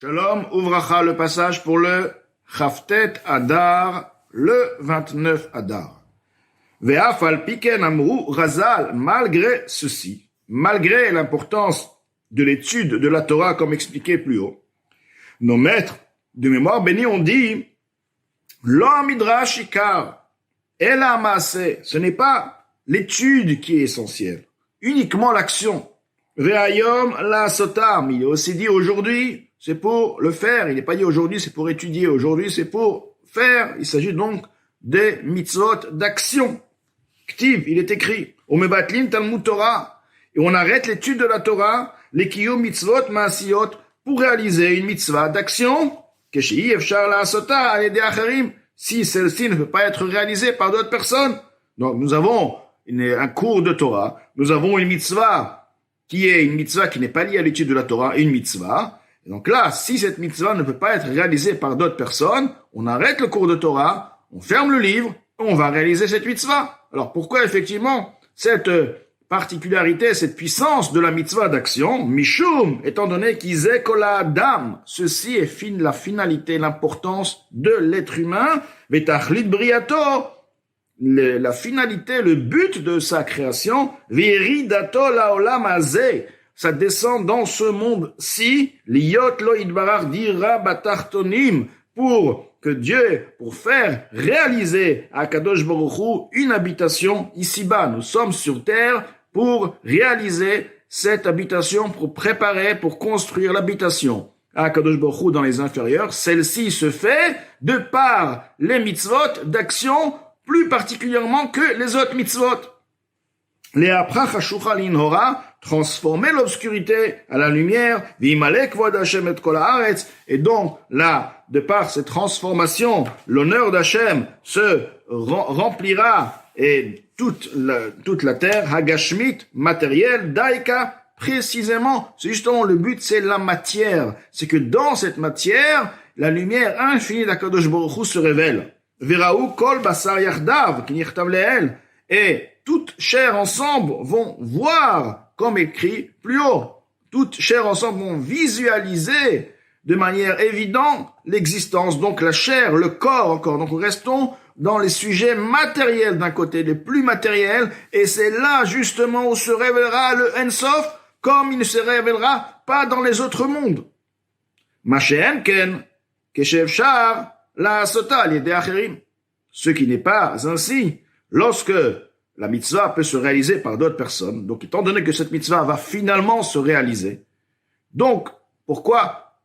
Shalom, Uvracha, le passage pour le Chavtet Adar, le 29 Adar. Ve'af al piken amrou Razal, malgré ceci, malgré l'importance de l'étude de la Torah comme expliqué plus haut, nos maîtres de mémoire bénis ont dit Lo midrash ikar, ela maaseh, ce n'est pas l'étude qui est essentielle, uniquement l'action. Ve'ayom la sotam, il est aussi dit aujourd'hui, c'est pour le faire. Il n'est pas dit aujourd'hui, c'est pour étudier. Aujourd'hui, c'est pour faire. Il s'agit donc des mitzvot d'action. Ktiv, il est écrit. Omebatlin Talmud Torah. Et on arrête l'étude de la Torah, les kiyum mitzvot maasiyot, pour réaliser une mitzvah d'action. Keshi'i efshar la'asota al-yedei acharim. Si celle-ci ne peut pas être réalisée par d'autres personnes. Donc, nous avons un cours de Torah. Nous avons une mitzvah qui est une mitzvah qui n'est pas liée à l'étude de la Torah, une mitzvah. Et donc là, si cette mitzvah ne peut pas être réalisée par d'autres personnes, on arrête le cours de Torah, on ferme le livre, et on va réaliser cette mitzvah. Alors pourquoi effectivement cette particularité, cette puissance de la mitzvah d'action, Mishum, étant donné qu'Izekola Adam, ceci est la finalité, l'importance de l'être humain, Vetachlit Briato, la finalité, le but de sa création, Viridato Laolam Azeh, ça descend dans ce monde-ci, liot lo idbarar dira batartonim, pour que Dieu, pour faire réaliser à Kadosh Baruch Hu une habitation ici-bas. Nous sommes sur terre pour réaliser cette habitation, pour préparer, pour construire l'habitation à Kadosh Baruch Hu dans les inférieurs. Celle-ci se fait de par les mitzvot d'action, plus particulièrement que les autres mitzvot. Les aprach hashucha l'inhora, transformer l'obscurité à la lumière, v'imale kvod Hashem et kol haaretz, et donc là, de par cette transformation, l'honneur d'Hashem se remplira et toute la terre, hagashmit, matériel, daika, précisément, c'est justement le but, c'est la matière, c'est que dans cette matière, la lumière infinie d'Akadosh Baruch Hu se révèle. Veraou kol basar yardav, ki nirtav leel, et toutes chair ensemble vont voir, comme écrit plus haut, toutes chair ensemble vont visualiser de manière évidente l'existence, donc la chair, le corps encore. Donc restons dans les sujets matériels d'un côté, les plus matériels, et c'est là justement où se révélera le Ensof, comme il ne se révélera pas dans les autres mondes. Mashen ken, keshev shar, la sota, yedei acherim. Ce qui n'est pas ainsi, lorsque la mitzvah peut se réaliser par d'autres personnes. Donc, étant donné que cette mitzvah va finalement se réaliser, donc, pourquoi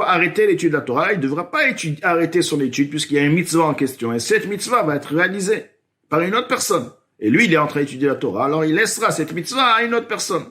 arrêter l'étude de la Torah? Il ne devra pas arrêter son étude puisqu'il y a une mitzvah en question. Et cette mitzvah va être réalisée par une autre personne. Et lui, il est en train d'étudier la Torah. Alors, il laissera cette mitzvah à une autre personne.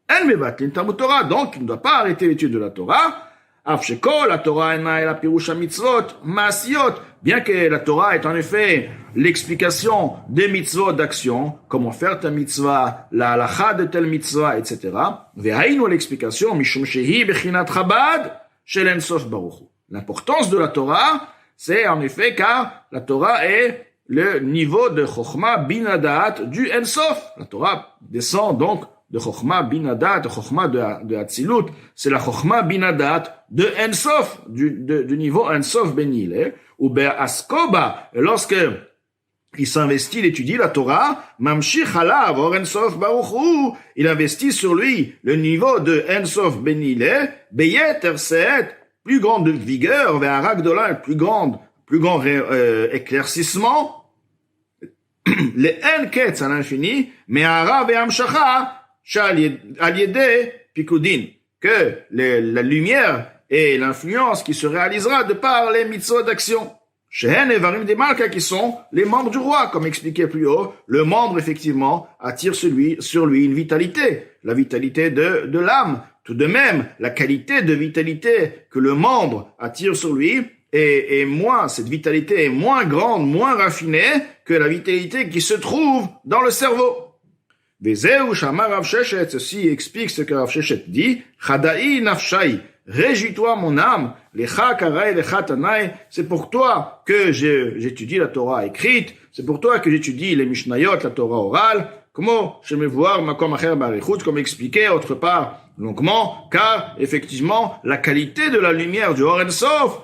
Elle me bat Talmud Torah. Donc, il ne doit pas arrêter l'étude de la Torah. Afsheko, la Torah ena la pirusha mitzvot, maasiyot. Bien que la Torah est en effet l'explication des mitzvot d'action, comment faire ta mitzvah, la halacha de telle mitzvah, etc. Ve'hainu l'explication, mishum shehi bechinat chabad, shel ensof baruch hu. L'importance de la Torah, c'est en effet car la Torah est le niveau de chokhmah binadat du ensof. La Torah descend donc de chokhmah binadat, de chokhmah de Hatzilut, c'est la chokhmah binadat de ensof, du niveau ensof benile. Ou be'askoba, lorsque il s'investit, il étudie la Torah, mamshich halav or ensof baruch hu, il investit sur lui le niveau de ensof benile, beyeter seet, plus grande vigueur, ve'ara gdola, plus grand éclaircissement, les en-ketz à l'infini, me'ara ve'amshacha, shal yedei pikudin, que la lumière et l'influence qui se réalisera de par les mitzvot d'action. Shehen et Varim des Malka, qui sont les membres du roi, comme expliqué plus haut. Le membre, effectivement, attire sur lui une vitalité, la vitalité de l'âme. Tout de même, la qualité de vitalité que le membre attire sur lui est moins, cette vitalité est moins grande, moins raffinée que la vitalité qui se trouve dans le cerveau. Vezeu shamar Rav Sheshet, ceci explique ce que Rav Sheshet dit, Chada'i nafshai, réjouis-toi mon âme, lecha karai lecha tanai, c'est pour toi que j'étudie la Torah écrite, c'est pour toi que j'étudie les Mishnayot, la Torah orale, Comment je vais voir Makom Acher Barichut, comme expliqué autre part longuement, car effectivement la qualité de la lumière du Or Ein Sof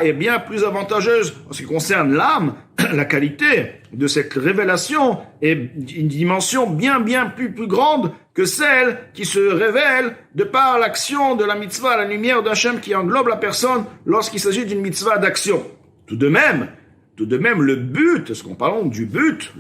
est bien plus avantageuse en ce qui concerne l'âme. La qualité de cette révélation est une dimension bien plus grande que celle qui se révèle de par l'action de la mitzvah, la lumière d'Hachem qui englobe la personne lorsqu'il s'agit d'une mitzvah d'action. Tout de même, le but, ce qu'on parle du but,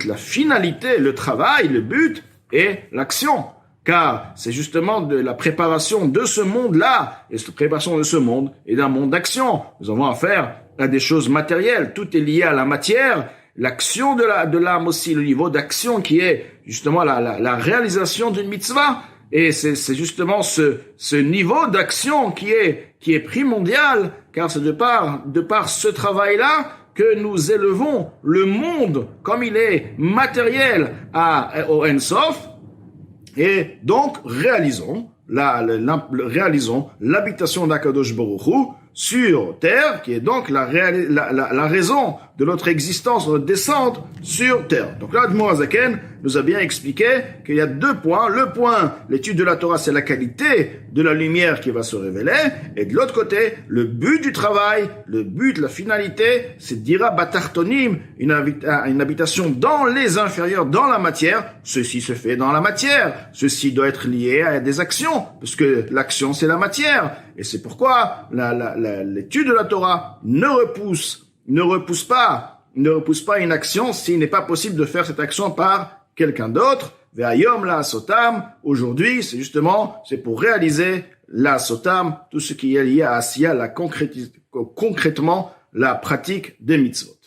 la finalité, le travail, le but est l'action. Car c'est justement de la préparation de ce monde-là, et cette préparation de ce monde est d'un monde d'action. Nous avons affaire à des choses matérielles, tout est lié à la matière, l'action de l'âme aussi, le niveau d'action qui est justement la réalisation d'une mitzvah, et c'est justement ce niveau d'action qui est primordial, car c'est de par ce travail-là que nous élevons le monde comme il est matériel au Ein Sof, et donc réalisons l'habitation d'Akadosh Baruch Hu sur terre, qui est donc la raison de notre existence, de notre descente sur terre. Donc là, Admor Hazaken nous a bien expliqué qu'il y a deux points. Le point, l'étude de la Torah, c'est la qualité de la lumière qui va se révéler. Et de l'autre côté, le but du travail, le but, la finalité, c'est Dira Batartonim, une habitation dans les inférieurs, dans la matière. Ceci se fait dans la matière. Ceci doit être lié à des actions, parce que l'action, c'est la matière. Et c'est pourquoi l'étude de la Torah ne repousse pas une action s'il n'est pas possible de faire cette action par quelqu'un d'autre. Ve'ayom la sotam, aujourd'hui, c'est pour réaliser la sotam, tout ce qui est lié à Asiya, concrètement la pratique des mitzvot.